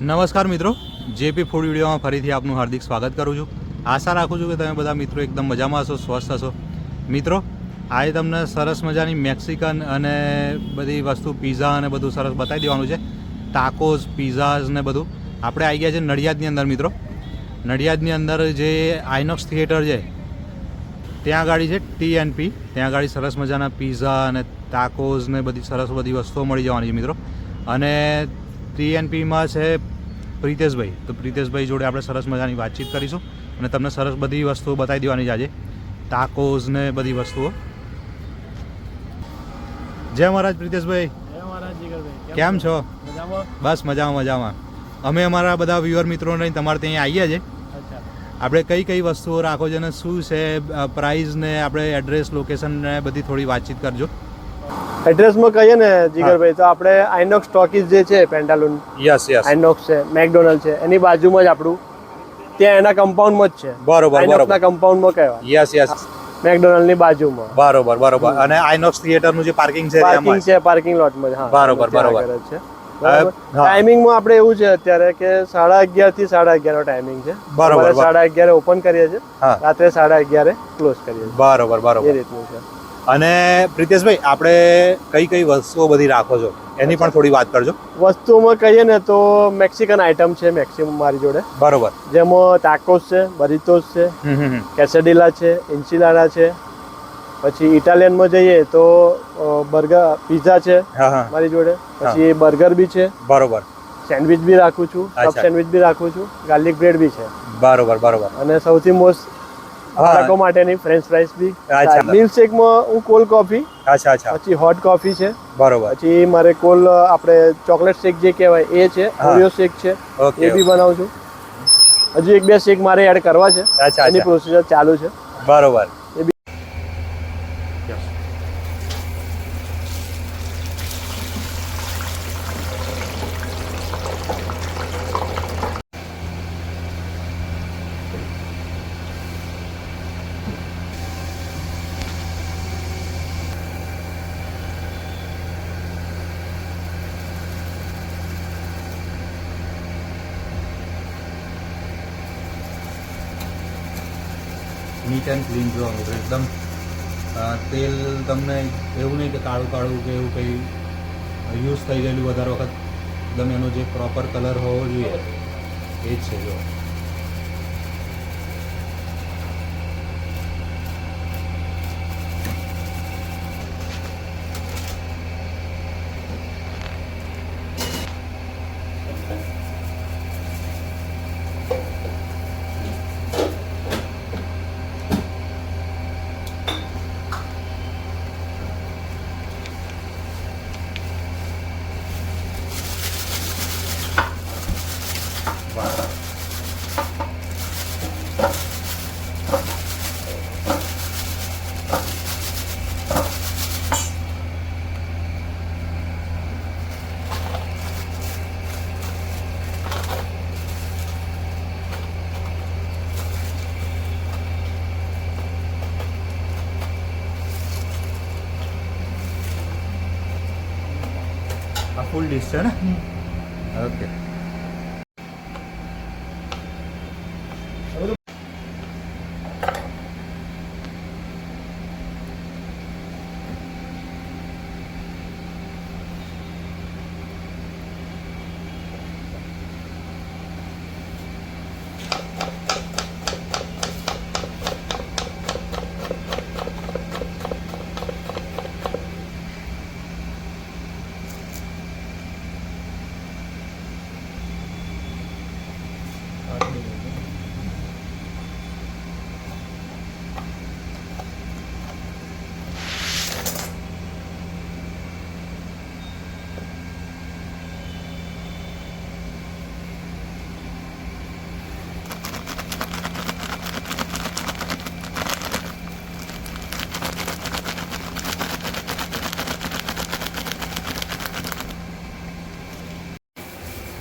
નમસ્કાર મિત્રો, JP food વિડીયોમાં ફરીથી આપનું હાર્દિક સ્વાગત કરું છું. આશા રાખું છું કે તમે બધા મિત્રો એકદમ મજામાં હશો, સ્વસ્થ હશો. મિત્રો, આજે તમને સરસ મજાની મેક્સિકન અને બધી વસ્તુ પીઝા અને બધું સરસ બતાવી દેવાનું છે. ટાકોઝ, પીઝાઝ ને બધું. આપણે આવી ગયા છે નડિયાદની અંદર મિત્રો. નડિયાદની અંદર જે આઇનોક્સ થિયેટર છે ત્યાં આગળ છે TNP. ત્યાં આગળ સરસ મજાના પીઝા અને ટાકોઝ ને બધી સરસ બધી વસ્તુઓ મળી જવાની છે મિત્રો. અને TNPમાં છે પ્રિતેશભાઈ. તો પ્રિતેશભાઈ જોડે આપણે સરસ મજાની વાતચીત કરીશું અને તમને સરસ બધી વસ્તુઓ બતાવી દેવાની છે આજે, ટાકોઝ ને બધી વસ્તુઓ. જય મહારાજ પ્રિતેશભાઈ. જય મહારાજ જીગરભાઈ, કેમ છો? મજામાં? બસ મજામાં. અમે અમારા બધા વ્યુઅર મિત્રોને તમારે ત્યાં આવ્યા છે. અચ્છા, આપણે કઈ કઈ વસ્તુઓ રાખો છો અને શું છે પ્રાઇસ ને આપણે એડ્રેસ, લોકેશન ને બધી થોડી વાતચીત કરજો. એડ્રેસમાં કહીએ ને જીગરભાઈ તો આપણે આઇનોક્સ ટોકીઝ જે છે પેન્ટાલુન, યસ આઇનોક્સ છે, મેકડોનલ્ડ છે, એની બાજુમાં જ આપણું ત્યાં એના કમ્પાઉન્ડમાં જ છે. બરોબર. આઇનોક્સના કમ્પાઉન્ડમાં કહેવાય. યસ. મેકડોનલ્ડની બાજુમાં. બરોબર. અને આઇનોક્સ થિયેટરનું જે પાર્કિંગ છે પાર્કિંગ છે, પાર્કિંગ લોટમાં. હા, બરોબર. છે. ટાઈમિંગમાં આપણે એવું છે અત્યારે કે 11:30 થી 11:30 નો ટાઈમિંગ છે. બરોબર. 11:30 ઓપન કરીએ છીએ, હા. રાત્રે 11:30 ક્લોઝ કરીએ છીએ. બરોબર. એ રીતનું છે. અને પ્રિતેશભાઈ, આપણે કઈ વસ્તુઓ બધી રાખો છો એની પણ થોડી વાત કરજો. વસ્તુમાં કહીએ ને તો મેક્સિકન આઈટમ છે મેક્સિમમ મારી જોડે. બરોબર. જેમાં ટાકોસ છે, બરીતોસ છે, કેસેડિલા છે, ઇન્ચિલાડા છે. પછી ઇટાલિયનમાં જઈએ તો બર્ગર, પિઝા છે મારી જોડે. પછી બર્ગર બી છે. બરોબર. સેન્ડવિચ બી રાખું છું, કપ સેન્ડવિચ બી રાખું છું, ગાર્લિક બ્રેડ બી છે. બરોબર. અને સૌથી મોસ્ટ બાળકો માટેની ફ્રેન્ચ ફ્રાઈસ બી. મિલ્ક શેકમાં હું કોલ્ડ કોફી, પછી હોટ કોફી છે. બરોબર. પછી મારે કોલ્ડ આપણે ચોકલેટ શેક જે કહેવાય એ છે, ઓરિયો શેક છે, એ બી બનાવું છું. હજુ 1-2 શેક મારે એડ કરવા છે, એની પ્રોસીજર ચાલુ છે. બરોબર. નીટ એન્ડ ક્લીન જોવા મિત્રો, એકદમ તેલ તમને એવું નહીં કે કાળું કે એવું કંઈ યુઝ થઈ ગયેલું વધારે વખત. એકદમ એનો જે પ્રોપર કલર હોવો જોઈએ એ જ છે. જો આ ફૂલ ડીશ છે ને? ઓકે.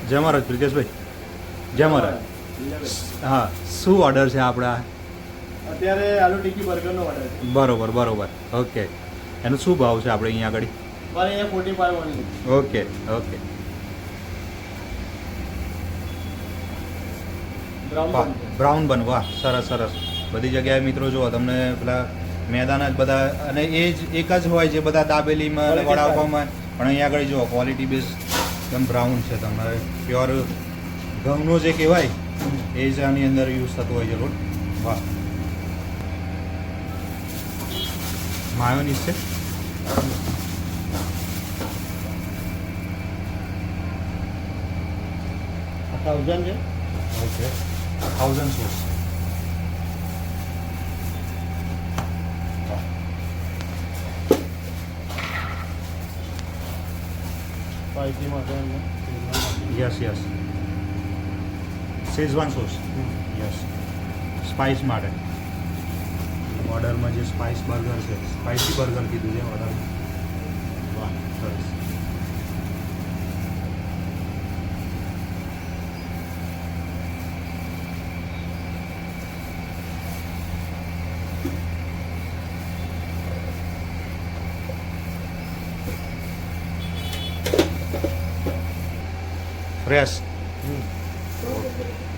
જય મહારાજ પ્રિતેશભાઈ. જય મહારાજ. હા, શું ઓર્ડર છે આપણા? અત્યારે આલુ ટિક્કી બર્ગરનો ઓર્ડર છે. બરોબર. ઓકે. એનો શું ભાવ છે આપણે અહીંયા આગળ? મારે અહીંયા 45 ઓનલી. ઓકે. વાહ બ્રાઉન બન વાહ સરસ સરસ. બધી જગ્યાએ મિત્રો જુઓ તમને પેલા મેદાન જ બધા અને એ જ એક જ હોય છે બધા દાબેલીમાં અને વડાપાવમાં, પણ અહીંયા આગળ જુઓ ક્વોલિટી બેઝ એકદમ બ્રાઉન છે. તમારે પ્યોર ઘઉંનો જે કહેવાય એ જ આની અંદર યુઝ થતો હોય છે લોટ. વાહ માયોનીઝ છે. 1000 છે. Okay 1000 sauce. સ્પાઈસી માટે yes yes Schezwan sauce. Yes spice માટે ઓર્ડરમાં જે સ્પાઇસ બર્ગર છે, સ્પાઇસી બર્ગર કીધું છે ઓર્ડર. વાહ સરસ. ફ્રેશ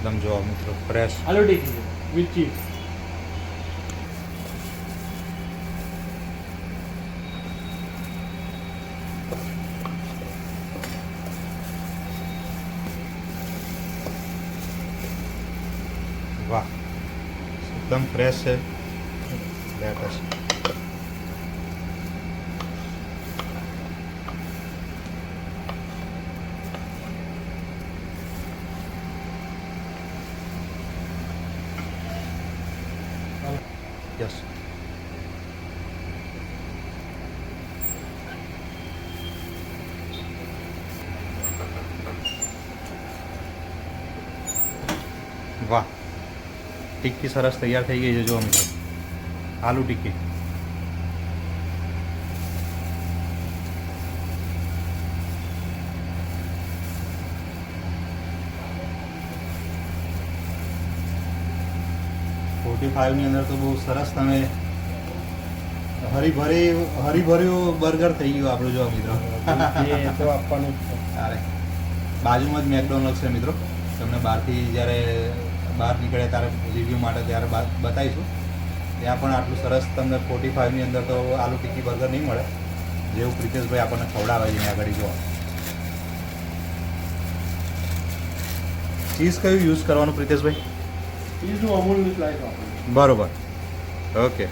એકદમ જો મિત્રો fresh. Aloo tikki with cheese. વાહ એકદમ ફ્રેશ છે લેટસ. યસ વાહ ટિક્કી સરસ તૈયાર થઈ ગઈ છે જો મિત્રો આલુ ટિક્કી. ની અંદર તો બહુ સરસ તમે હરીભર્યું બર્ગર થઈ ગયું આપણું જો મિત્રો. એ તો આપવાનું જ છે. અરે બાજુમાં જ મેકડોનલ્ડ છે મિત્રો. તમને બહારથી જ્યારે બહાર નીકળે ત્યારે રિવ્યૂ માટે ત્યારે બતાવીશું. ત્યાં પણ આટલું સરસ તમને 45ની અંદર તો આલુ ટિક્કી બર્ગર નહીં મળે જેવું પ્રિતેશભાઈ આપણને ખવડાવે છે અહીંયા આગળ જો. ચીઝ કયું યુઝ કરવાનું પ્રિતેશભાઈ? ચીઝનું અમૂલનું સ્લાઇસ વાપરવાનું. બરોબર ઓકે.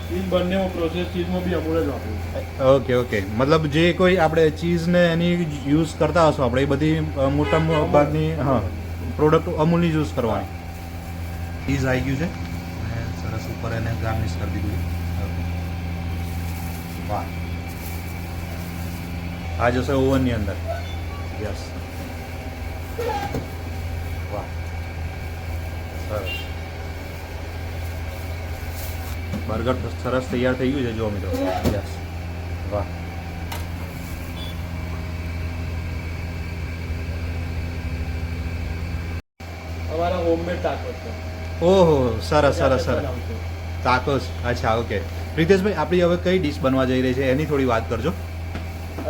ચીઝ બંનેમાં પ્રોસેસ ચીઝમાં બી અમૂલ જ વાપર્યું. ઓકે ઓકે મતલબ જે કોઈ આપણે ચીઝને એની યુઝ કરતા હશો આપણે એ બધી મોટા ભાગની હા પ્રોડક્ટ અમૂલની યુઝ કરવાની. ચીઝ આવી ગયું છે અને સરસ ઉપર એને ગાર્નિશ કરી દીધું છે. વાહ આ જશે ઓવનની અંદર. યસ વાહ સરસ. બર્ગર સરસ તૈયાર થઈ ગયું છે જો મિત્રો. યસ વાહ અમારા હોમમેડ ટાકોસ છે. ઓહો સરસ સરસ સરસ. ટાકોસ અચ્છા ઓકે. પ્રિતેશભાઈ આપણી હવે કઈ ડીશ બનવા જઈ રહી છે એની થોડી વાત કરજો.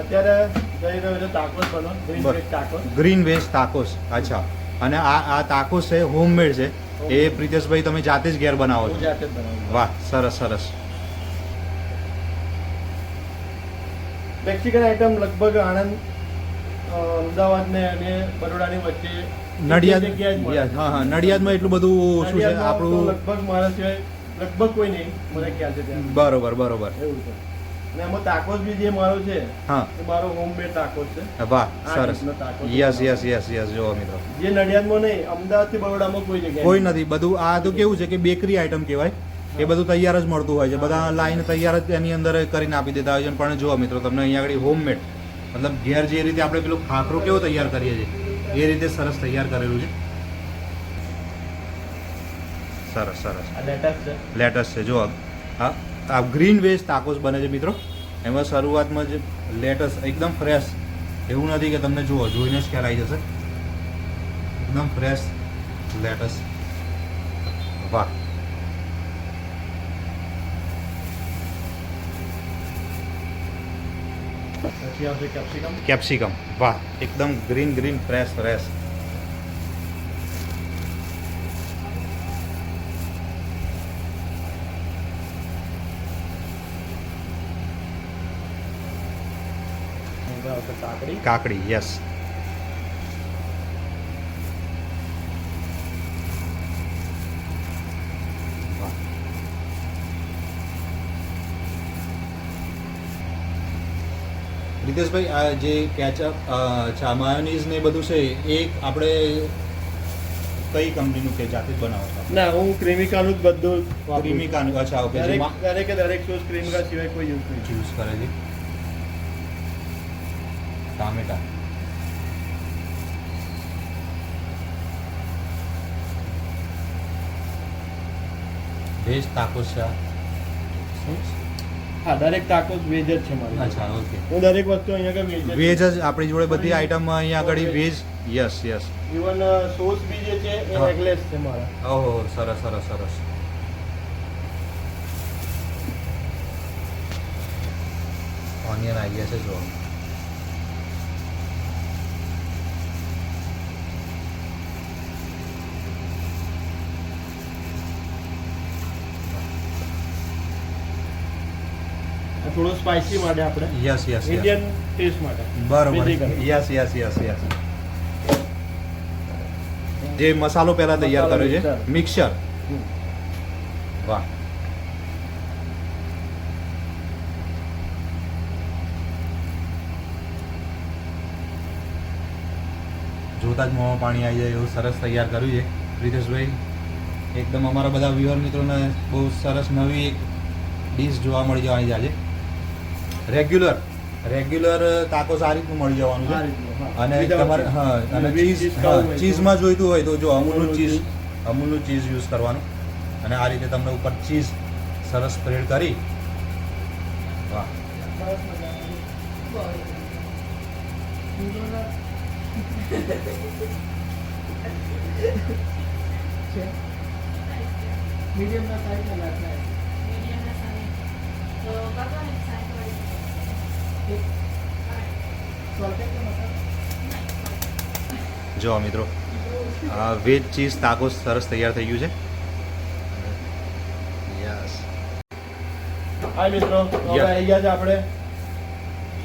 અત્યારે જઈ રહ્યો છે ટાકોસ બનવા. Green veg tacos. Green veg tacos અચ્છા. અને આ ટાકોસ છે હોમમેડ છે એ પ્રિતેશભાઈ તમે જાતે જ ઘેર બનાવો છો? જાતે જ બનાવું. વાહ સરસ સરસ. મેક્સિકન આઈટમ લગભગ આણંદ અમદાવાદ ને અને બરોડાની વચ્ચે નડિયાદ હા હા નડિયાદમાં એટલું બધું શું છે આપણું લગભગ મારા સિવાય લગભગ કોઈ નહીં મને ખ્યાલ છે ત્યાં. બરોબર બરોબર એવું છે. અને આમાં ટાકોસ બી જે મારો છે હા એ મારો હોમમેડ ટાકોસ છે. વાહ આ સરસ. રીતનો taco છે. યસ યસ યસ યસ જો મિત્રો જે નડિયાદમાં નહીં અમદાવાદ થી બરોડામાં કોઈ જગ્યાએ કોઈ નથી. બધું આ તો કેવું છે કે બેકરી આઈટમ કહેવાય એ બધું તૈયાર જ મળતું હોય છે. બધા લાઈન તૈયાર જ એની અંદર કરીને આપી દેતા હોય છે. પણ જુઓ મિત્રો તમને અહીંયા આગળ હોમમેડ મતલબ ઘેર જે રીતે આપણે પેલું ખાખરો કેવો તૈયાર કરીએ છીએ એ રીતે સરસ તૈયાર કરેલું છે. સરસ સરસ. આ લેટેસ્ટ છે. લેટસ છે જો આ ગ્રીન વેજ ટાકોસ બને છે મિત્રો. એમાં શરૂઆતમાં જ લેટસ એકદમ ફ્રેશ એવું નથી કે તમને જુઓ જોઈને જ ખ્યાલ આવી જશે. એકદમ ફ્રેશ લેટસ. વાહ પછી આવશે કેપ્સિકમ. કેપ્સિકમ વાહ એકદમ ગ્રીન ગ્રીન ફ્રેશ ફ્રેશ. અંદર આવશે કાકડી. કાકડી, યસ. રીતેશભાઈ, આ જે કેચઅપ માયોનીઝ ને બધું છે એ આપણે કઈ કંપનીનું કે જાતે જ બનાવો છો? ના, હું ક્રિમિકાનું જ બધું ક્રિમિકાનું. અચ્છા, ઓકે. દરેક સોસ ક્રિમિકા સિવાય કોઈ યુઝ નહીં. યુઝ કરે છે. ટામેટા, વેજ તાકોસ છે. હા, દરેક તાકોસ વેજ જ છે મારી. અચ્છા, ઓકે. હું દરેક વસ્તુ અહીંયા આગળ વેજ જ આપણી જોડે બધી આઈટમ અહીંયા આગળ veg. Yes, yes. Even sauce બી જે છે એ રેગલેસ છે મારા. ઓહો, સરસ સરસ સરસ. ઓનિયન આવી ગયા છે જો. થોડો સ્પાઇસી માટે આપણે. યસ, યસ, ઇન્ડિયન ટેસ્ટ માટે. બરોબર. Yes, yes, yes, yes. જે મસાલો પહેલા તૈયાર કર્યો છે, મિક્સર. વાહ. જોતા જ મોંમાં પાણી આવી જાય એવું સરસ તૈયાર કર્યું છે રીતેશભાઈ. એકદમ અમારા બધા વ્યુઅર મિત્રોને બહુ સરસ નવી એક ડીશ જોવા મળી જવાની છે આજે. રેગ્યુલર તાકોસ આ રીતનું મળી જવાનું છે. અને તમારે અને ચીઝમાં જોઈતું હોય તો જો અમૂલનું ચીઝ યુઝ કરવાનું. અને આ રીતે તમને ઉપર ચીઝ સરસ સ્પ્રેડ કરી. વાહ. જો મિત્રો, વેજ ચીઝ તાકોસ સરસ તૈયાર થઈ ગયું છે. યસ. હાય મિત્રો, હવે આવી ગયા છે આપણે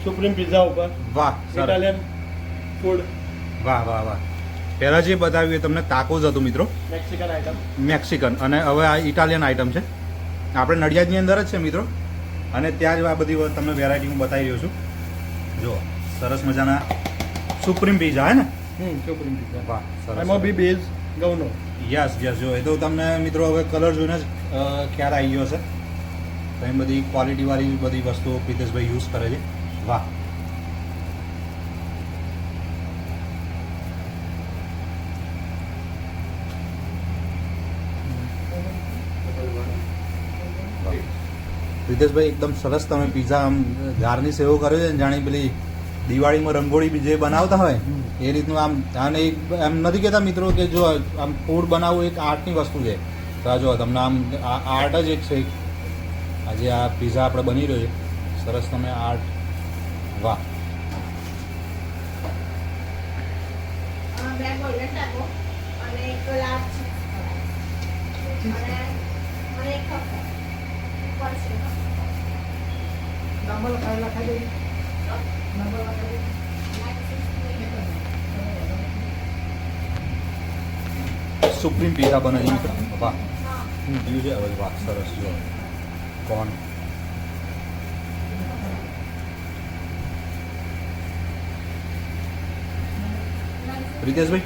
સુપ્રીમ પિઝા ઉપર. વાહ, ઇટાલિયન ફૂડ. વાહ વાહ વાહ. પહેલાં જે બતાવ્યું એ તમને તાકોસ હતું મિત્રો, મેક્સિકન આઈટમ. મેક્સિકન. અને હવે આ ઇટાલિયન આઈટમ છે. આપણે નડિયાદની અંદર જ છે મિત્રો. અને ત્યાં જ આ બધી તમને વેરાયટી હું બતાવી રહ્યો છું. જો સરસ મજાના સુપ્રીમ પિઝા હે ને. Supreme pizza. વાહ, સરસ. એમાં બી બેઝ ઘઉંનો. Yes, yes. જો એ તો તમને મિત્રો હવે કલર જોઈને જ ખ્યાલ આવી ગયો છે. તો એ બધી ક્વોલિટીવાળી બધી વસ્તુઓ પ્રિતેશભાઈ યુઝ કરે છે. વાહ. પ્રિતેશભાઈ, એકદમ સરસ તમે પિઝા આમ ગાર્નિશ એવો કર્યો છે ને જાણે પેલી દિવાળીમાં રંગોળી જે બનાવતા હોય એ રીતનું આમ. આને એમ નથી કહેતા મિત્રો કે જો આમ ફૂડ બનાવવું એક આર્ટની વસ્તુ છે. તો આ જો તમને આમ આર્ટ જ એક છે. આજે આ પિઝા આપણે બની રહ્યો છે સરસ. તમે આર્ટ. વાહ. સુપ્રીમ પિઝા બને છે મિત્રો. વાહ. જોયું છે હવે. વાહ, સરસ. જો કોણ રીતેશભાઈ,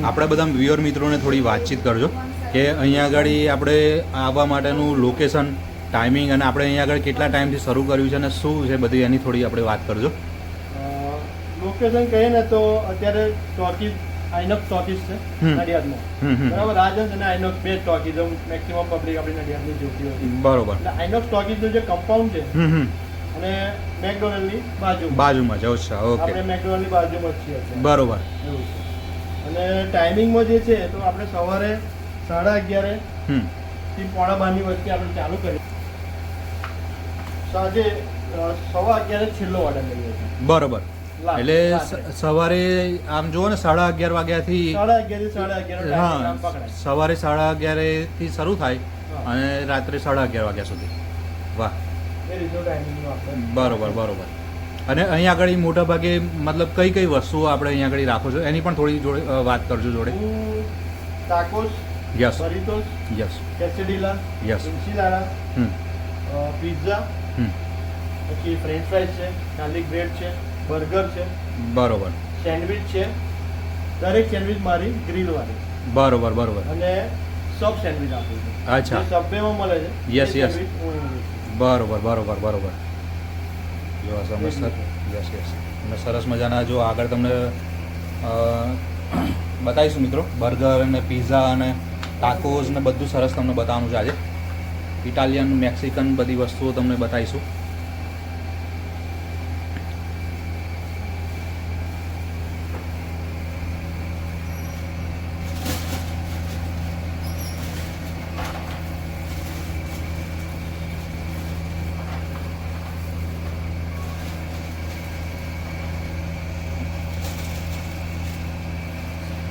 આપણા બધા વ્યુઅર મિત્રોને થોડી વાતચીત કરજો કે અહીંયા આગળ આપણે આવવા માટેનું લોકેશન, ટાઈમિંગ અને આપણે અહીંયા આગળ કેટલા ટાઈમથી શરૂ કર્યું છે અને શું છે બધી એની થોડી આપણે વાત કરજો. લોકેશન કહીએ ને તો અત્યારે ટોકીઝ આઇનોક્સ ટોકીઝ છે નડિયાદમાં. બરાબર. રાજન અને આઇનોક્સ બે ટોકીઝ મેક્સિમમ પબ્લિક આપણી નડિયાદની જોતી હોય. બરોબર. એટલે આઇનોક્સ ટોકીઝનું જે કમ્પાઉન્ડ છે અને મેકડોનલ્ડની બાજુમાં જ. અચ્છા, ઓકે. આપણે મેકડોનલ્ડની બાજુમાં જ છીએ. બરોબર. એવું છે. અને ટાઈમિંગમાં જે છે તો આપણે સવારે 11:30 થી 11:15 વચ્ચે આપણે ચાલુ કરીએ. સાંજે 11:15 છેલ્લો ઓર્ડર લઈએ છીએ. બરોબર. એટલે સવારે આમ જુઓ ને 11:30 વાગ્યાથી 11:30 હા, સવારે 11:30 થી શરૂ થાય અને રાત્રે 11:30 વાગ્યા સુધી. વાહ. એ રીતનો ટાઈમિંગ આપણે. બરોબર. અને અહીંયા આગળ મોટા ભાગે મતલબ કઈ કઈ વસ્તુઓ આપણે અહીંયા આગળ રાખો છો એની પણ થોડી જોડે વાત કરજો જોડે. Tacos, yes burritos, yes quesadilla, yes enchilada, pizza, પછી ફ્રેન્ચ ફ્રાઈઝ છે, ગાર્લિક બ્રેડ છે, બર્ગર છે, બરોબર સેન્ડવિચ છે. દરેક સેન્ડવિચ મારી ગ્રીલ વાળી બરોબર બરોબર અને સબ સેન્ડવિચ આપું છું. અચ્છા જે સબવેમાં મળે છે Yes, એ yes. સેન્ડવિચ હું અહીં વેચું છું. બરોબર બરોબર બરોબર જો આ સમજ યસ યસ અને સરસ મજાના જો આગળ તમને બતાવીશું મિત્રો બર્ગર અને પિઝા અને ટાકોઝ ને બધું સરસ તમને બતાવવાનું છે આજે. ઇટાલિયન મેક્સિકન બધી વસ્તુઓ તમને બતાવીશું.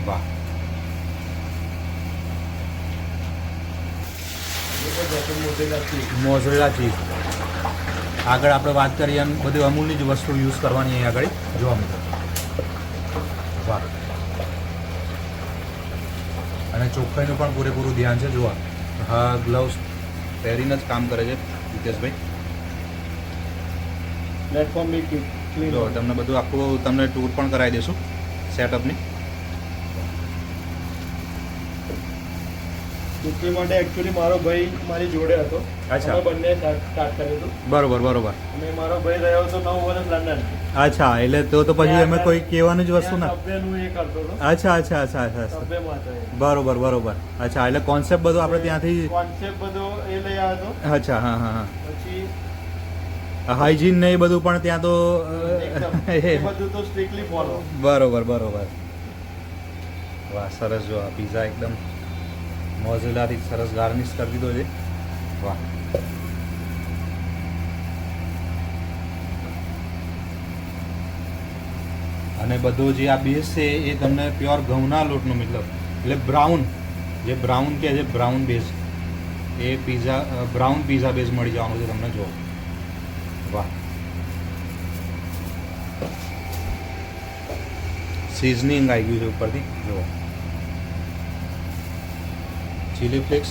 વાહ મોઝરેલા ચીઝ આગળ આપણે વાત કરીએ એમ બધી અમૂલની જ વસ્તુ યુઝ કરવાની અહીં આગળ જોવા મિત્રો. વાહ અને ચોખ્ખાઈનું પણ પૂરેપૂરું ધ્યાન છે. જોવા હા ગ્લવ્સ પહેરીને જ કામ કરે છે હિતેશભાઈ. પ્લેટફોર્મ બી ક્લીન. જો તમને બધું આખું તમને ટૂર પણ કરાવી દઈશું સેટઅપની. કુકરી માટે એકચ્યુઅલી મારો ભાઈ મારી જોડે હતો. અચ્છા. અમે બંને સ્ટાર્ટ કર્યું હતું બરોબર બરોબર અને મારો ભાઈ રહ્યો હતો 9 વર્ષ લંડન. અચ્છા એટલે તો પછી અમે કોઈ કહેવાની જ વસ્તુ ના. સબવેનું એ કરતો હતો. અચ્છા અચ્છા અચ્છા અચ્છા સબવેમાં હતો એ. બરોબર બરોબર અચ્છા એટલે કોન્સેપ્ટ બધો આપણે ત્યાંથી. કોન્સેપ્ટ બધો એ લઈ આવ્યો હતો. અચ્છા હા હા હા પછી હાઇજીન ને એ બધું પણ ત્યાં તો એકદમ એ બધું તો સ્ટ્રિક્ટલી ફોલો. બરોબર બરોબર વાહ સરસ જો આ પિઝા એકદમ મોઝરેલાથી સરસ ગાર્નિશ કરી દીધો છે. વાહ અને બધો જે આ બેઝ છે એ તમને પ્યોર ઘઉંના લોટનો મતલબ એટલે બ્રાઉન જે બ્રાઉન કે છે બ્રાઉન બેઝ એ પિઝા બ્રાઉન પિઝા બેઝ મળી જવાનું છે તમને. જો વાહ સિઝનિંગ આવી ગયું છે ઉપરથી. જુઓ ચીલી ફ્લેક્સ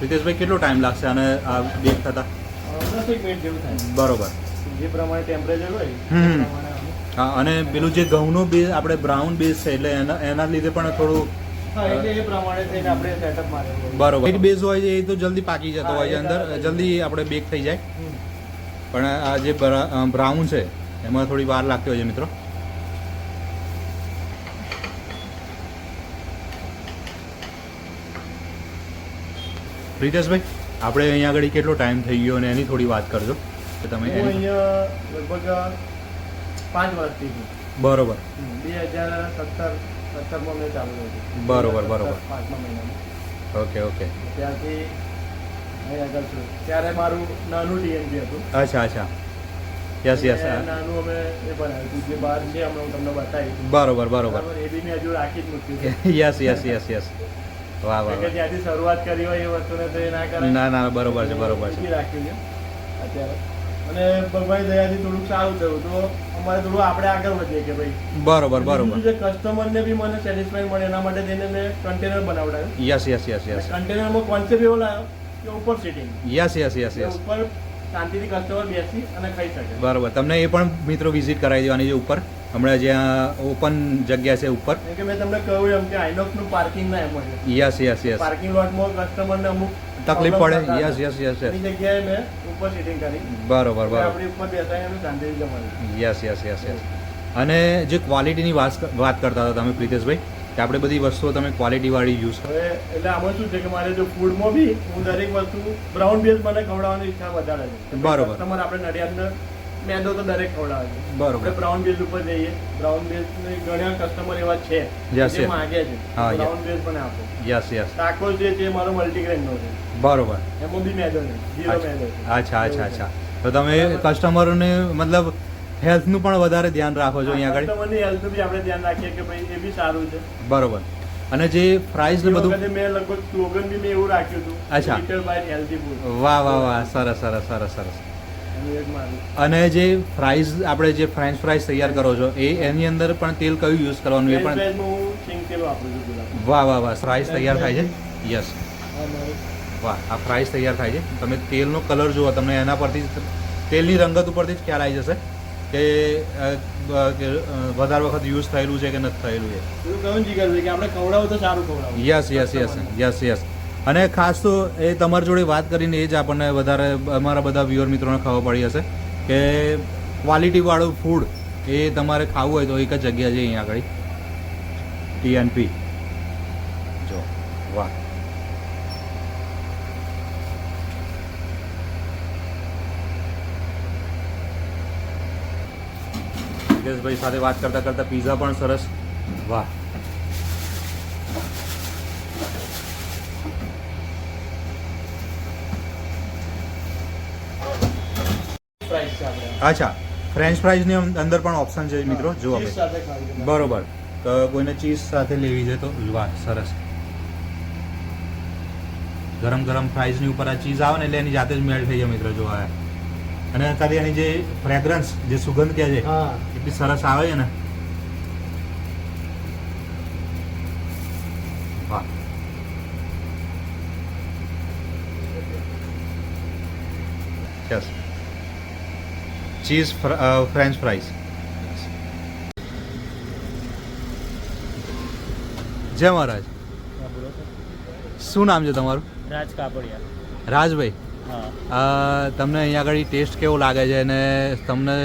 રિતેશભાઈ કેટલો ટાઈમ લાગશે અને આ બેક થતા? 10 મિનિટ જેવું થાય. બરોબર જે પ્રમાણે ટેમ્પરેચર હોય એ હમ. પ્રમાણે આનું. હા અને પેલું જે ઘઉંનો બેઝ આપણે બ્રાઉન બેઝ છે એટલે એના લીધે પણ થોડું હા એટલે એ પ્રમાણે થઈને આપણે સેટઅપ મારેલું. બરોબર વ્હાઈટ બેઝ હોય છે એ તો જલ્દી પાકી જતો હોય છે અંદર જલ્દી આપણે બેક થઈ જાય. પણ આ જે બ્રાઉન છે એમાં થોડી વાર લાગતી હોય છે મિત્રો. પ્રિતેશભાઈ આપણે અહીંયા આગળ કેટલો ટાઈમ થઈ ગયો અને એની થોડી વાત કરજો કે તમે હું અહીંયા લગભગ 5 વર્ષથી છું. બરોબર 2017માં મેં ચાલુ કર્યું. બરોબર બરોબર 5મા મહિનામાં. ઓકે ઓકે ત્યારથી અહીં આગળ છું. ત્યારે મારું નાનું ટીએનજી હતું. અચ્છા અચ્છા યસ યસ અને નાનું અમે એ બનાવ્યું જે બહાર છે હમણાં હું તમને બતાવીશ. બરોબર બરોબર બરાબર, એ બી મેં હજુ રાખી જ મૂક્યું છે. યસ યસ યસ યસ વાહ વાહ કે જ્યાંથી શરૂઆત કરી હોય એ વસ્તુને તો એ ના કરાય. ના ના બરોબર છે બરોબર એ છે બી રાખ્યું છે અત્યારે. અને ભગવાન દયાથી થોડુંક સારું થયું તો અમારે થોડું આપણે આગળ વધીએ કે ભાઈ બરોબર બરોબર બીજું જે કસ્ટમરને બી મને સેટિસ્ફાઈ મળે એના માટે થઈને મેં કન્ટેનર બનાવડાવ્યું. યસ યસ યસ યસ કન્ટેનરમાં કોન્સેપ્ટ એવો લાવ્યો કે ઉપર sitting yes yes yes yes ઉપર શાંતિથી કસ્ટમર બેસી અને ખાઈ શકે. બરોબર તમને એ પણ મિત્રો વિઝિટ કરાવી દેવાની છે ઉપર હમણાં જ્યાં ઓપન જગ્યા છે ઉપર. કેમ કે મેં તમને કહ્યું એમ કે આઇનોક્સનું પાર્કિંગ ના એમ હોય. યસ યસ યસ પાર્કિંગ લોટમાં કસ્ટમરને અમુક તકલીફ problem પડે થતા યસ હતા. યસ યસ યસ એની જગ્યાએ મેં ઉપર સિટિંગ કરી. બરોબર બરોબર આપણી ઉપર બેસાય અને શાંતિથી જમવાનું. યસ યસ યસ યસ અને જે ક્વોલિટીની વાત કરતા હતા તમે પ્રિતેશભાઈ કે આપણે બધી વસ્તુઓ તમે ક્વોલિટીવાળી યુઝ કરો. હવે એટલે આમાં શું છે કે મારે જો ફૂડમાં બી હું દરેક વસ્તુ બ્રાઉન બેઝ મને ખવડાવવાની ઈચ્છા વધારે છે. બરોબર. કસ્ટમર આપણે નડિયાદને મેંદો તો દરેક ખવડાવે છે. બરોબર. આપણે બ્રાઉન બેઝ ઉપર જઈએ. બ્રાઉન બેઝ ઘણા કસ્ટમર એવા છે Yes, જે yes. માંગે છે હા, બ્રાઉન બેઝ પણ આપો. યસ યસ ટાકોસ જે છે મારો મલ્ટીગ્રેનનો છે, બરોબર. એમાં બી મેંદો નહીં, ઝીરો મેંદો છે. અચ્છા અચ્છા અચ્છા. તો તમે કસ્ટમરોને મતલબ હેલ્થનું પણ વધારે ધ્યાન રાખો છો અહીંયા આગળ. કસ્ટમરની હેલ્થનું બી આપણે ધ્યાન રાખીએ કે ભાઈ એ બી સારું છે. બરોબર. અને જે પ્રાઇસ ને એ બધું, વખતે મેં લગભગ સ્લોગન બી મેં એવું રાખ્યું હતું, અચ્છા. Little by healthy food. વાહ વાહ વાહ, સરસ સરસ સરસ સરસ. એનું એક મારું. અને જે ફ્રાઈઝ આપણે જે ફ્રેન્ચ ફ્રાઈઝ તૈયાર કરો છો એની અંદર પણ તેલ કયું યુઝ કરવાનું એ ફ્રેન્ચ પણ? ફ્રાઈઝમાં હું સિંગ તેલ વાપરું છું ગુલાબ. વાહ વાહ વાહ, ફ્રાઈઝ તૈયાર થાય છે. યસ, આ મારું. વાહ, આ ફ્રાઈઝ તૈયાર થાય છે. તમે તેલનો કલર જુઓ, તમને એના પરથી જ તેલની રંગત ઉપરથી જ ખ્યાલ આવી જશે કે વધારે વખત યુઝ થયેલું છે કે નથી થયેલું છે. એવું કહું જીગર છે કે આપણે ખવડાવો તો સારું ખવડાવો. Yes yes yes yes yes. અને ખાસ તો એ તમારી જોડે વાત કરીને એ જ આપણને વધારે અમારા બધા વ્યુઅર મિત્રોને ખબર પડી હશે કે ક્વોલિટીવાળું ફૂડ એ તમારે ખાવું હોય તો એક જ જગ્યા છે અહીંયા આગળ, TNP. જો વાહ, ભાઈ સાથે વાત કરતા કરતા પીઝા પણ સરસ. વાહ, ફ્રાઈઝ છે આપણે. અચ્છા, ફ્રેન્ચ ફ્રાઈઝની અંદર પણ ઓપ્શન છે મિત્રો, જુઓ ચીઝ ભાઈ. સાથે ખાવી છે. બરોબર. તો કોઈને ચીઝ સાથે લેવી છે તો વાહ, સરસ. ગરમ ગરમ ફ્રાઈઝની ઉપર આ ચીઝ આવે ને એટલે એની જાતે જ મેળ થઈ જાય મિત્રો, જો આ. અને અત્યારે એની જે ફ્રેગ્રન્સ, જે સુગંધ કે છે હા. એટલી સરસ આવે છે ને. વાહ, યસ. Cheese French fries. જય મહારાજ. હા, બોલો સર. શું નામ છે તમારું? રાજ કાપડિયા. રાજભાઈ, હા. તમને અહીંયા આગળ ટેસ્ટ કેવો લાગે છે અને તમને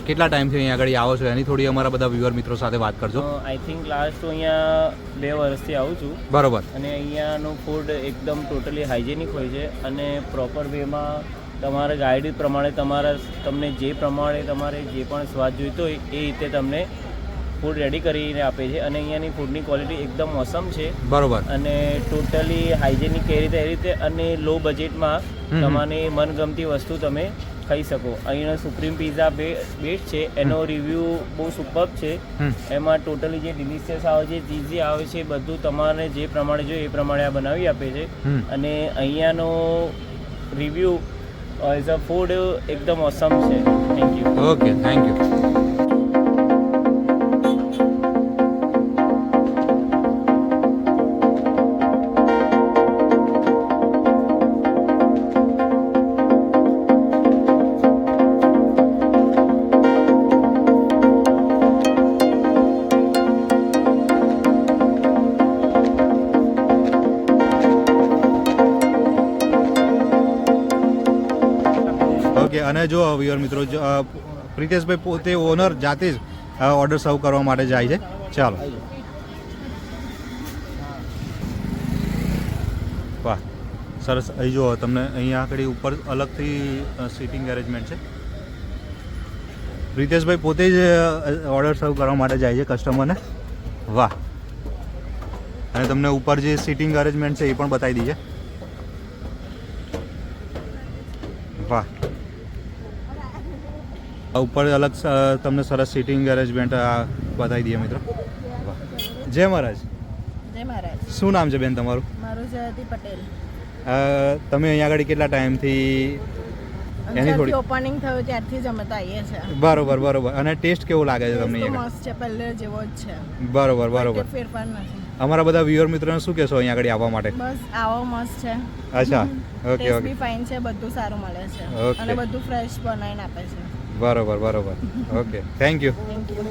કેટલા ટાઈમથી અહીંયા આગળ આવો છો એની થોડી અમારા બધા વ્યુઅર મિત્રો સાથે વાત કરજો. આઈ થિંક લાસ્ટ હું અહીંયા 2 વર્ષથી આવું છું બરોબર. અને અહીંયાનું ફૂડ એકદમ ટોટલી હાઇજેનિક હોય છે અને પ્રોપર વેમાં તમારા ગાઈડ પ્રમાણે તમને જે પ્રમાણે તમારે જે પણ સ્વાદ જોઈતો હોય એ રીતે તમને ફૂડ રેડી કરીને આપે છે અને અહીંયાની ફૂડની ક્વોલિટી એકદમ ઓસમ છે બરોબર. અને ટોટલી હાઇજેનિક એ રીતે અને લો બજેટમાં તમારી મનગમતી વસ્તુ તમે ખાઈ શકો. અહીંનો સુપ્રીમ પિઝા બેસ્ટ છે, એનો રિવ્યૂ બહુ સુપર છે. એમાં ટોટલી જે ડિલિશિયસ આવે છે, ચીઝી આવે છે, બધું તમારે જે પ્રમાણે જોઈએ એ પ્રમાણે આ બનાવી આપે છે અને અહીંયાનો રિવ્યૂ એઝ અ ફૂડ એકદમ ઓસમ છે. Thank you. Okay, thank you. Okay, અને જો વ્યુઅર મિત્રો, પ્રિતેશભાઈ પોતે ઓનર જાતે જ ઓર્ડર સર્વ કરવા માટે જાય છે. ચાલો. વાહ, સરસ. અહીં જો તમને અહીંયા આગળ ઉપર અલગથી સીટિંગ એરેન્જમેન્ટ છે. પ્રિતેશભાઈ પોતે જ ઓર્ડર સર્વ કરવા માટે જાય છે કસ્ટમરને. વાહ. અને તમને ઉપર જે સીટિંગ અરેન્જમેન્ટ છે એ પણ બતાવી દઈએ. વાહ, ઉપર અલગ તમને સરસ સીટિંગ અરેન્જમેન્ટ બતાવી દઈએ મિત્રો. વાહ, જય મહારાજ. જય મહારાજ. શું નામ છે બેન તમારું? મારું જયંતી પટેલ. તમે અહીંયા આગળ કેટલા ટાઈમથી એની થોડી ઓપનિંગ થયું ત્યારથી જ અમે તો આવીએ છીએ. બરોબર બરોબર. અને ટેસ્ટ કેવો લાગે છે તમને ટેસ્ટ તો અહીંયા મસ્ત છે, પહેલે જેવો જ છે. આગળ? બરોબર બરોબર. કોઈ ફેરફાર નથી. અમારા બધા વ્યુઅર મિત્રોને શું કહેશો અહીંયા આગળ આવવા માટે? બસ આવો મસ્ત છે. અચ્છા, ઓકે ટેસ્ટ ઓકે. બી ફાઇન છે, બધું સારું મળે છે Okay. અને બધું ફ્રેશ બનાવીને આપે છે. બરોબર બરોબર. Okay, thank you. Thank you.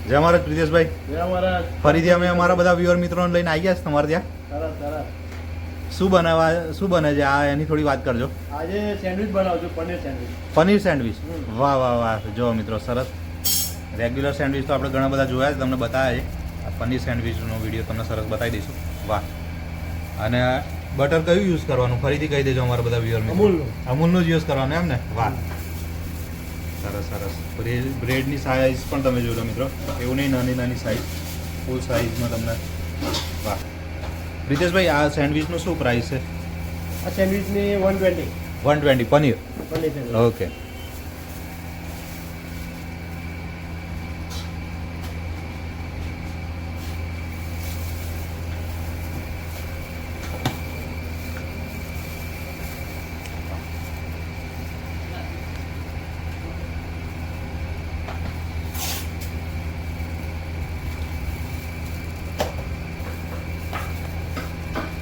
જય મહારાજ પ્રિતેશભાઈ. જય મહારાજ. ફરીથી અમે અમારા બધા વ્યુઅર મિત્રોને લઈને આવી ગયા છે તમારે ત્યાં. સરસ સરસ. શું બને છે આ એની થોડી વાત કરજો. આજે સેન્ડવિચ બનાવું છું, પનીર સેન્ડવિચ. પનીર સેન્ડવિચ. વાહ વાહ વાહ. જો મિત્રો, સરસ. રેગ્યુલર સેન્ડવિચ તો આપણે ઘણા બધા જોયા છે, તમને બતાવ્યા છે. આ પનીર સેન્ડવિચનો વિડીયો તમને સરસ બતાવી દઈશું. વાહ. અને બટર કયું યુઝ કરવાનું ફરીથી કહી દેજો અમારા બધા વ્યુઅર અમૂલનું. અમૂલનું જ યુઝ કરવાનું એમ ને વાહ સરસ સરસ બ્રેડની સાઇઝ પણ તમે જોઈ લો મિત્રો એવું નહીં નાની નાની સાઇઝ ફૂલ સાઇઝમાં તમને વાહ રિતેશભાઈ આ સેન્ડવિચનું શું પ્રાઇસ છે આ સેન્ડવિચની 120 120 paneer paneer sandwich. Okay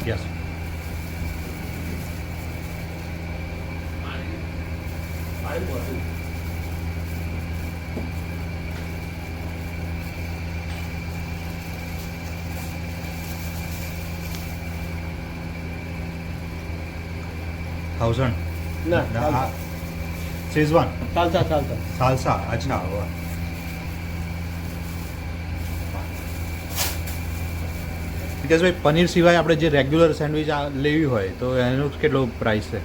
yes thousand ના શેઝવાન ચાલતા સાલસા અચ્છા વાહ વિકાસભાઈ પનીર સિવાય આપણે જે રેગ્યુલર સેન્ડવિચ લેવી હોય તો એનો કેટલો પ્રાઇસ છે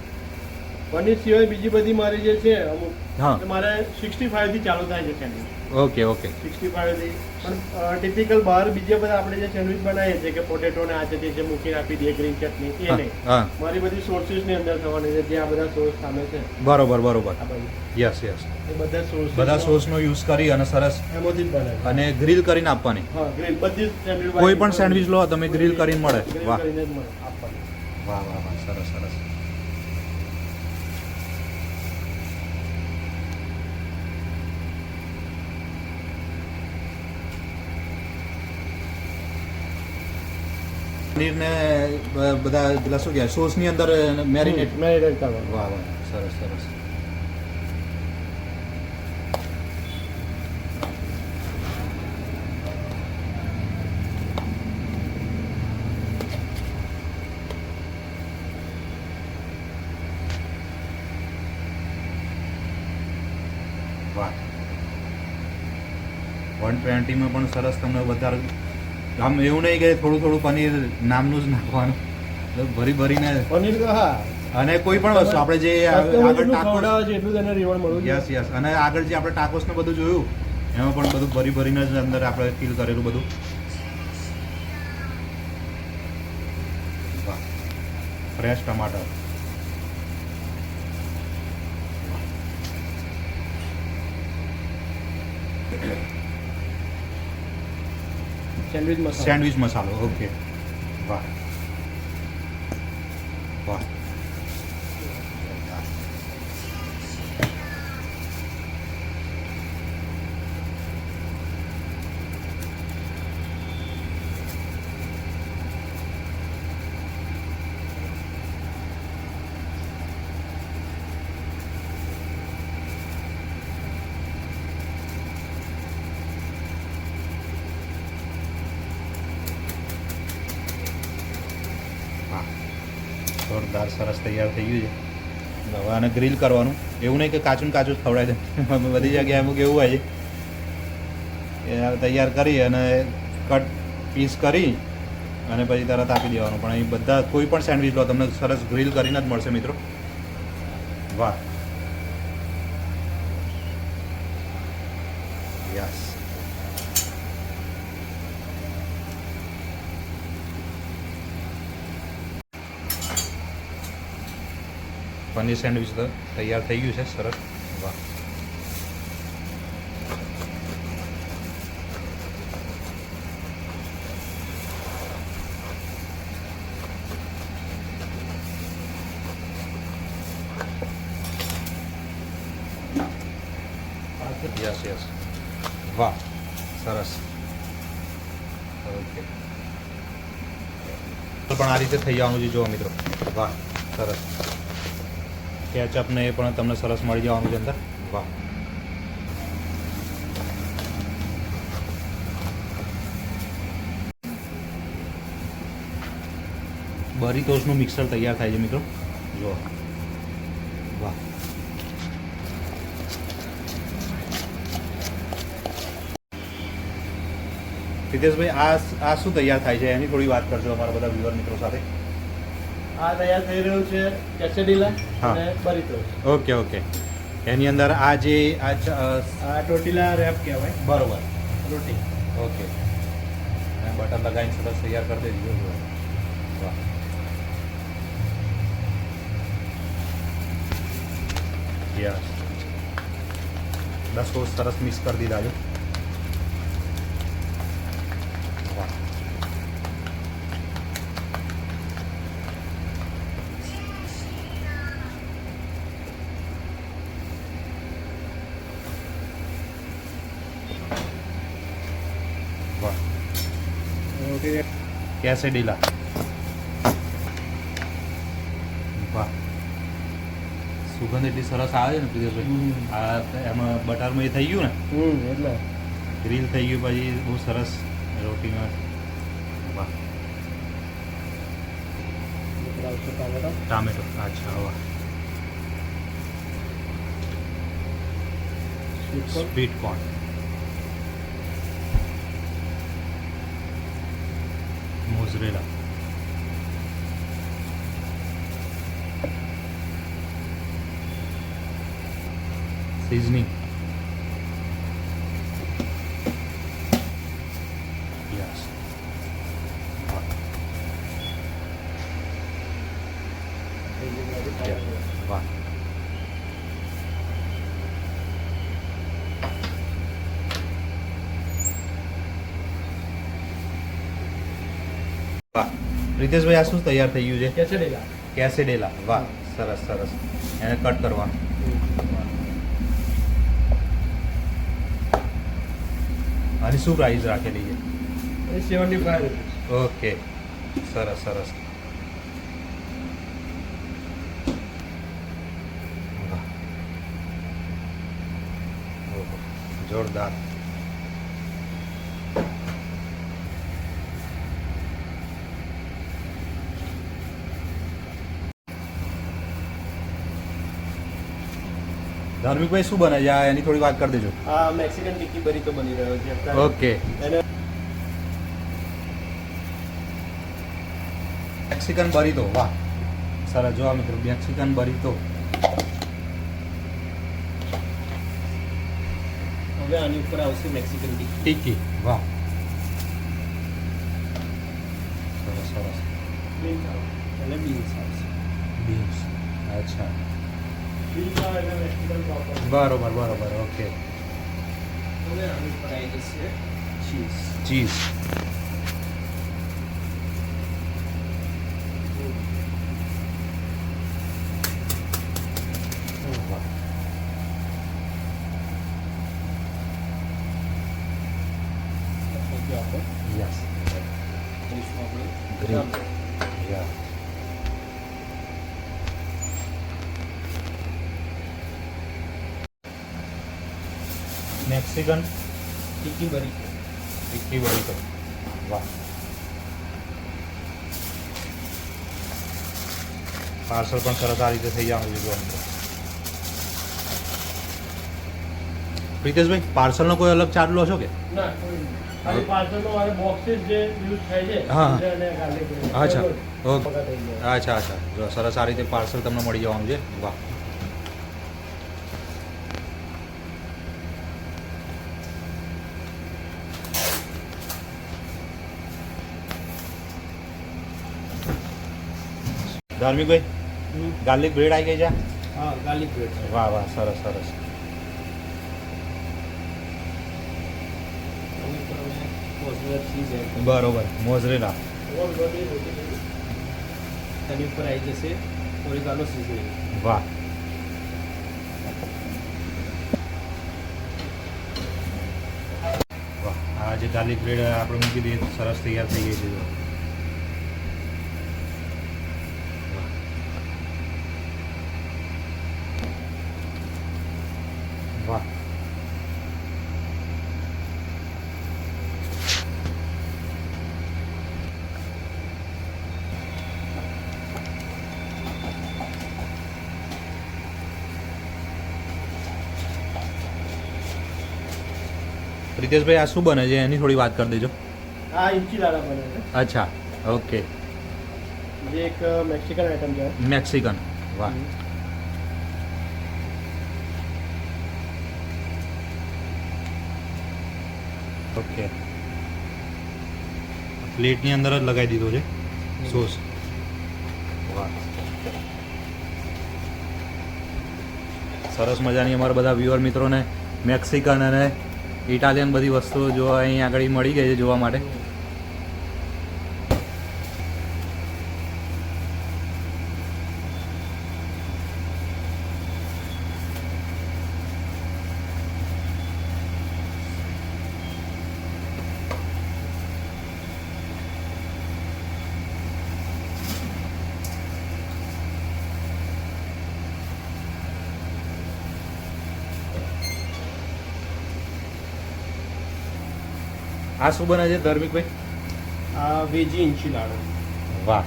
પનીર સિવાય બીજી બધી મારી જે છે અમુક હા તો મારે 65 થી ચાલુ થાય છે સેન્ડવિચ ઓકે ઓકે 65 થી પણ ટિપિકલ બહાર બીજા બધા આપણે જે સેન્ડવિચ બનાવીએ છીએ કે પોટેટો ને આ છે તે જે મૂકીને આપી દઈએ ગ્રીન ચટણી એ નહીં હા મારી બધી સોર્સિસ ની અંદર થવાની છે જે આ બધા સોર્સ સામે છે બરોબર બરોબર આ બાજુ યસ યસ એ બધા સોર્સ બધા સોસનો યુઝ કરી અને સરસ એમાંથી જ બને છે. અને ગ્રીલ કરીને આપવાની હા ગ્રીલ બધી સેન્ડવિચ કોઈ પણ સેન્ડવિચ લો તમે ગ્રીલ કરીને મળે ગ્રીલ વાહ કરીને જ મળે આપવાની. વાહ વાહ વાહ સરસ સરસ પનીરને બધા પેલા શું કહેવાય સોસની અંદર મેરિનેટ મેરિનેટ કરવાનું. વાહ વાહ સરસ સરસ વાહ 120 માં પણ સરસ તમને વધારે આમ એવું નહીં કે થોડું થોડું પનીર નામનું જ નાખવાનું ભરી ભરીને પનીર તો હા અને કોઈ પણ વસ્તુ આપણે જે Customer આગળ જેટલું ટાકોસ ખવડાવે છે એટલું તેને રિવોર્ડ મળવું જોઈએ. યસ યસ અને આગળ જે આપણે ટાકોસ ને બધું જોયું એમાં પણ બધું ભરી ભરીને જ અંદર આપણે ફીલ કરેલું બધું વાહ ફ્રેશ ટમાટર સેન્ડવિચ મસાલો. સેન્ડવિચ મસાલો ઓકે વાહ વાહ હા જોરદાર સરસ તૈયાર થઈ ગયું છે હવે આને ગ્રીલ કરવાનું એવું નહીં કે કાચું ને કાચું જ ખવડાવી દે બધી જગ્યાએ અમુક એવું હોય છે એ તૈયાર કરી અને કટ પીસ કરી અને પછી તરત આપી દેવાનું પણ અહીં બધા કોઈ પણ સેન્ડવિચ લો તમને સરસ ગ્રીલ કરીને જ મળશે મિત્રો વાહ યસ પનીર સેન્ડવિચ તો તૈયાર થઈ ગયું છે સરસ વાહ યસ યસ વાહ સરસ ઓકે પણ આ રીતે થઈ જવાનું છે જુઓ મિત્રો વાહ સરસ કેચઅપ ને એ પણ તમને સરસ મળી જવાનું છે અંદર વાહ બરીતોસનું મિક્સર તૈયાર થાય છે મિત્રો જુઓ વાહ હિતેશભાઈ આ શું તૈયાર થાય છે એની થોડી વાત કરજો અમારા બધા વ્યુઅર મિત્રો સાથે આ તૈયાર થઈ રહ્યું છે કેસેડીલા હા. અને બરીટોસ. Okay okay. એની અંદર આ જે આ આ ટોટીલા રેપ કહેવાય. બરોબર. રોટી. ઓકે. અને બટર લગાવીને સરસ તૈયાર કરી દેજો. વાહ. યસ. 10 ટોસ્ટ સરસ મિક્સ કરી દીધા છે. વાહ. વાહ. રોટી કેસેડીલા. વાહ. સુગંધ એટલી સરસ આવે છે ને પ્રિદેશભાઈ. આ એમાં બટરમાં એ થઈ ગયું ને, એટલે ગ્રીલ થઈ ગયું, પછી બહુ સરસ રોટીમાં. વાહ. ટામેટો. અચ્છા. વાહ. Sweet corn. મોઝરેલા. seasoning. Yes. Wow. Yeah. Wow. વાહ. રીતેશભાઈ આ શું તૈયાર થઈ ગયું છે? કેસેડીલા. કેસેડેલા. વાહ, સરસ સરસ. એને કટ કરવાનું. અને શું પ્રાઇસ રાખેલી છે? એ 75 રૂપિયા. ઓકે, સરસ સરસ. વાહ. ઓહો, જોરદાર. ધાર્મિકભાઈ શું બને છે? એની થોડી વાત કરી દેજો. આ મેક્સિકન ટિક્કી બરીતો બની રહ્યો છે. ઓકે. એને મેક્સિકન બરીતો. વાહ, સરસ. જો મિત્રો, મેક્સિકન બરીતો. હવે આની ઉપર આવશે મેક્સિકન ટિક્કી. ટિક્કી. વાહ, સરસ સરસ. અને બીન્સ આવશે. બીન્સ. અચ્છા, બીન્સ આવે એટલે મેક્સિકન પ્રોપર. બરોબર બરોબર. ઓકે. હવે આની ઉપર આવી જશે ચીઝ. ચીઝ. વાહ. યસ. ગ્રીન. યા. મેક્સિકન ટિક્કી બરીતો. ટિક્કી બરીતો. વાહ. પાર્સલ પણ સરસ આ રીતે થઈ જવાનું છે. પ્રિતેશભાઈ, પાર્સલનો કોઈ અલગ ચાર્જ લો છો કે? ના, કોઈ નહીં. ખાલી પાર્સલનો મારે બોક્સીસ જે યુઝ થાય છે હા. અને ગાર્લિક બ્રેડ. અચ્છા. ઓકે. પગા થઈ જાય. અચ્છા અચ્છા. જો સરસ આ રીતે પાર્સલ તમને મળી જવાનું છે. વાહ. ધાર્મિકભાઈ, ગાર્લિક બ્રેડ આવી ગઈ છે. હા, ગાર્લિક બ્રેડ છે. વાહ વાહ, સરસ સરસ. આની ઉપર અમે મોઝરેલા ચીઝ એડ કરીએ. બરોબર. મોઝરેલા. ઓલરેડી રોટી થઈ. તેની ઉપર આવી જશે ઓરિગાનો સિઝનિંગ. વાહ. વાહ. આ જે ગાર્લિક બ્રેડ આપણે મૂકી દઈએ તો સરસ તૈયાર થઈ ગઈ છે. જો. વાહ. પ્રિતેશભાઈ, આ શું બને છે? એની થોડી વાત કરી દેજો. આ ઇંચીલાડા બને છે. અચ્છા. ઓકે. જે એક મેક્સિકન આઈટમ છે. મેક્સિકન. વાહ. ઓકે, પ્લેટની અંદર જ લગાવી દીધો છે સોસ. વાહ, સરસ મજાની અમારા બધા વ્યુઅર મિત્રોને મેક્સિકન અને ઇટાલિયન બધી વસ્તુઓ જોવા અહીં આગળ મળી ગઈ છે જોવા માટે. આ શું બને છે ધર્મિકભાઈ? આ વેજી ઇન્ચિલાડો. વાહ,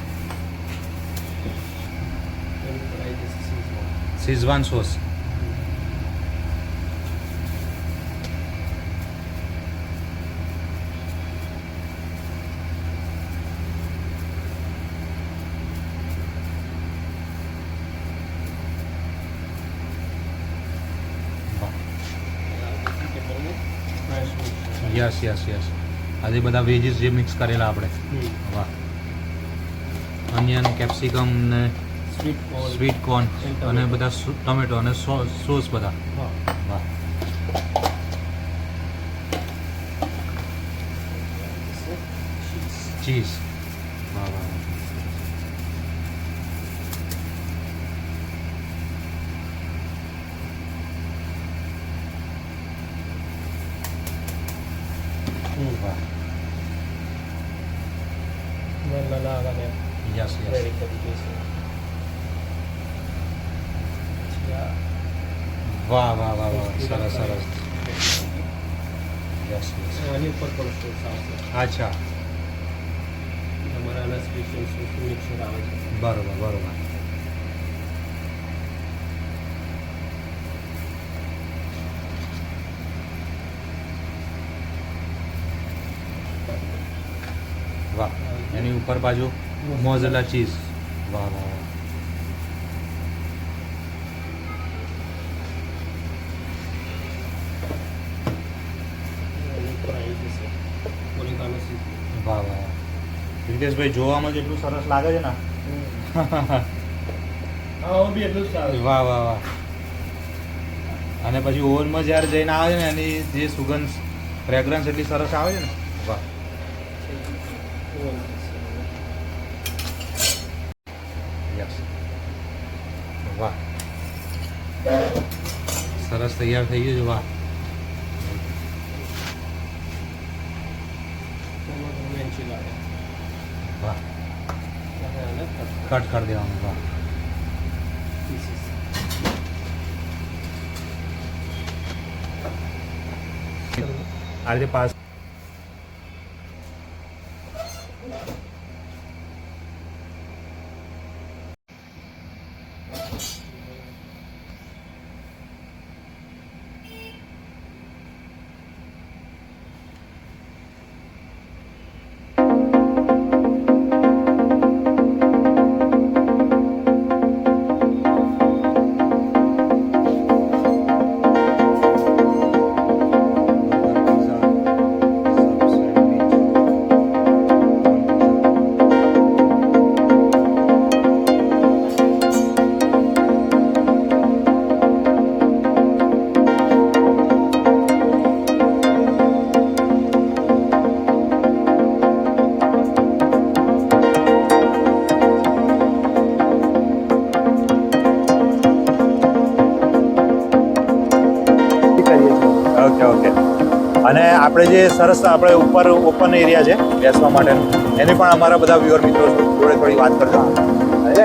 schezwan sauce. Yes yes yes. આજે બધા વેજીસ જે મિક્સ કરેલા આપણે. વાહ, અનિયન, કેપ્સિકમ ને સ્વીટ કોર્ન અને બધા ટમેટો અને સોસ બધા. વાહ, ચીઝ. વાહ વાહ. વાહ. Yes yes. વાહ વાહ વાહ વાહ, સરસ સરસ. Yes yes. આની ઉપર પણ સોસ આવશે. અચ્છા, તમારા સ્પેશિયલ સોસ મિક્સર આવે છે. બરોબર બરોબર. વાહ, એની ઉપર બાજુ મોઝરેલા ચીઝ. વાહ વાહ વાહ. વાહ વાહ. રિતેશભાઈ જોવામાં જેટલું સરસ લાગે છે ને. બી એટલું જ સારું. વાહ વાહ વાહ. અને પછી ઓવનમાં જ્યારે જઈને આવે છે ને એની જે સુગંધ ફ્રેગ્રન્સ એટલી સરસ આવે છે ને. વાહ. યસ. વાહ, સરસ તૈયાર થઈ ગયું છે. વાહ. વાહ, કટ કરી દેવાનું. વાહ. આ રીતે પાસ. Okay okay. અને આપણે જે સરસ આપણે ઉપર ઓપન એરિયા છે બેસવા માટેનું, એની પણ અમારા બધા વ્યુઅર મિત્રો જોડે થોડી વાત કરજો.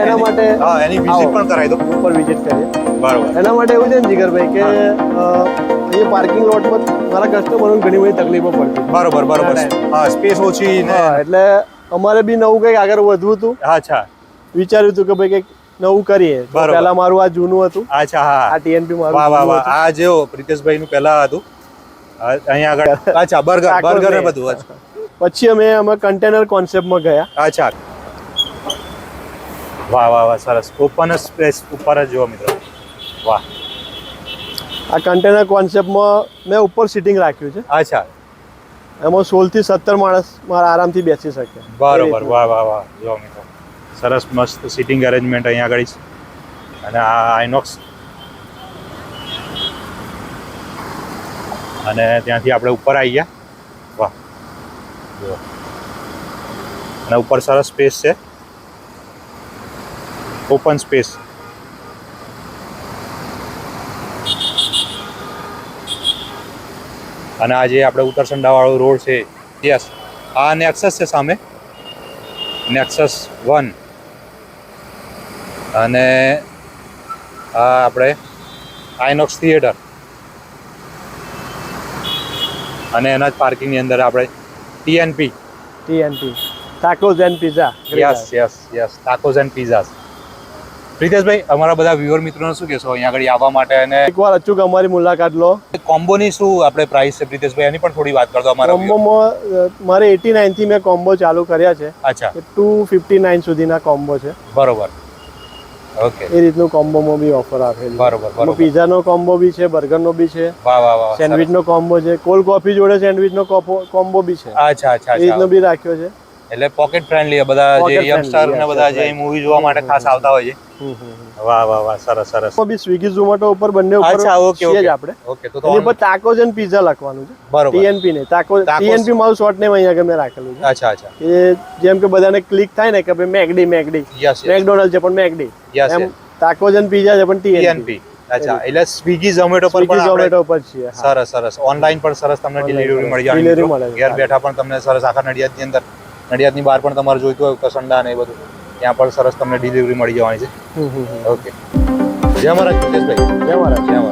એના માટે હા, એની વિઝિટ પણ કરાવી દો. ઉપર વિઝિટ કરીએ. બરોબર. એના માટે એવું છે ને જીગરભાઈ કે અહીંયા પાર્કિંગ લોટમાં મારા કસ્ટમરોને ઘણી બધી તકલીફો પડતી. બરોબર બરોબર. હા, સ્પેસ ઓછી ને. એટલે અમારે બી નવું કંઈક આગળ વધવું હતું. અચ્છા, વિચાર્યું હતું કે ભાઈ કંઈક નવું કરીએ. પહેલા મારું આ જૂનું હતું. અચ્છા. હા, આ ટીએનપી મારું. વાહ વાહ વાહ. આ જેવો પ્રિતેશભાઈ નું પહેલા હતું અહીંયા આગળ. અચ્છા, બર્ગર ને બધું. પછી અમે કન્ટેનર કોન્સેપ્ટમાં ગયા. અચ્છા. વાહ વાહ વાહ, સરસ. ઓપન સ્પેસ ઉપર જ જુઓ મિત્રો. વાહ. આ કન્ટેનર કોન્સેપ્ટમાં મેં ઉપર સિટિંગ રાખ્યું છે. અચ્છા, એમાં 16 થી 17 માણસ મારા આરામથી બેસી શકે. બરોબર. વાહ વાહ વાહ, જુઓ મિત્રો. સરસ મસ્ત સિટિંગ અરેન્જમેન્ટ અહીંયા આગળ છે. અને આ આઇનોક્સ, અને ત્યાંથી આપણે ઉપર આવી ગયા. વાહ, જુઓ. અને ઉપર સરસ સ્પેસ છે, ઓપન સ્પેસ. અને આ જે આપણે ઉત્તરસંડા વાળો રોડ છે, યસ, આ નેક્સસ છે સામે, નેક્સસ 1. અને આ આપણે આઇનોક્સ થિયેટર, અને એના જ પાર્કિંગની અંદર આપણે TNP, tacos and pizza. Yes, tacos and pizzas. પ્રિતેશભાઈ, અમારા બધા વ્યુઅર મિત્રોને શું કહેશો અહીંયા આગળ આવવા માટે? અને એકવાર અચૂક અમારી મુલાકાત લો. કોમ્બોની શું આપણે પ્રાઇસ છે પ્રિતેશભાઈ, એની પણ થોડી વાત કરજો અમારા viewer. કોમ્બોમાં મારે 89 થી મેં કોમ્બો ચાલુ કર્યા છે. અચ્છા, 259 સુધીના કોમ્બો છે. બરોબર. ઓકે, એ રીતનું કોમ્બોમાં બી ઓફર આપેલી છે. બરોબર. પિઝાનો કોમ્બો બી છે, બર્ગરનો બી છે, વાહ વાહ વાહ, સેન્ડવિચનો કોમ્બો છે, કોલ્ડ કોફી જોડે સેન્ડવિચનો કોમ્બો બી છે. અચ્છા, એ રીતનો બી રાખ્યો છે. એટલે પોકેટ ફ્રેન્ડલી બધા જે Pocket યંગસ્ટર friendly, ને yes, બધા જે right. મૂવી જોવા માટે ખાસ આવતા હોય છે. વાહ વાહ વાહ, સરસ. એમાં બી સ્વિગી ઝોમેટો ઉપર બંને ઉપર અચ્છા, ઓકે છીએ જ આપણે. ઓકે. તો એની ઉપર ટાકોઝ એન્ડ પિઝા લખવાનું છે. બરોબર. TNP ને Tacos. TNP મારું શોર્ટ નેમ અહીંયા આગળ મેં રાખેલું છે. અચ્છા, એ જેમ કે બધાને ક્લિક થાય ને કે ભાઈ મેકડી યસ, મેકડોનલ્ડ છે પણ મેકડી, યસ, એમ ટાકોઝ એન્ડ પિઝા છે પણ TNP. અચ્છા, એટલે સ્વિગી ઝોમેટો પર સ્વિગી પણ આપણે ઝોમેટો પર છીએ. હા. સરસ. ઓનલાઈન પણ સરસ તમને Online ડિલિવરી સરસ. મળી જાય. Delivery મિત્રો. મળે છે. ઘેર બેઠા પણ તમને સરસ આખા નડિયાદની અંદર, નડિયાદની બહાર પણ તમારે જોઈતું હોય ઉત્તરસંડા ને એ બધું, ત્યાં પણ સરસ તમને ડિલિવરી મળી જવાની છે. ઓકે. જય મહારાજ પ્રિતેશભાઈ. જય મહારાજ. જય મહારાજ.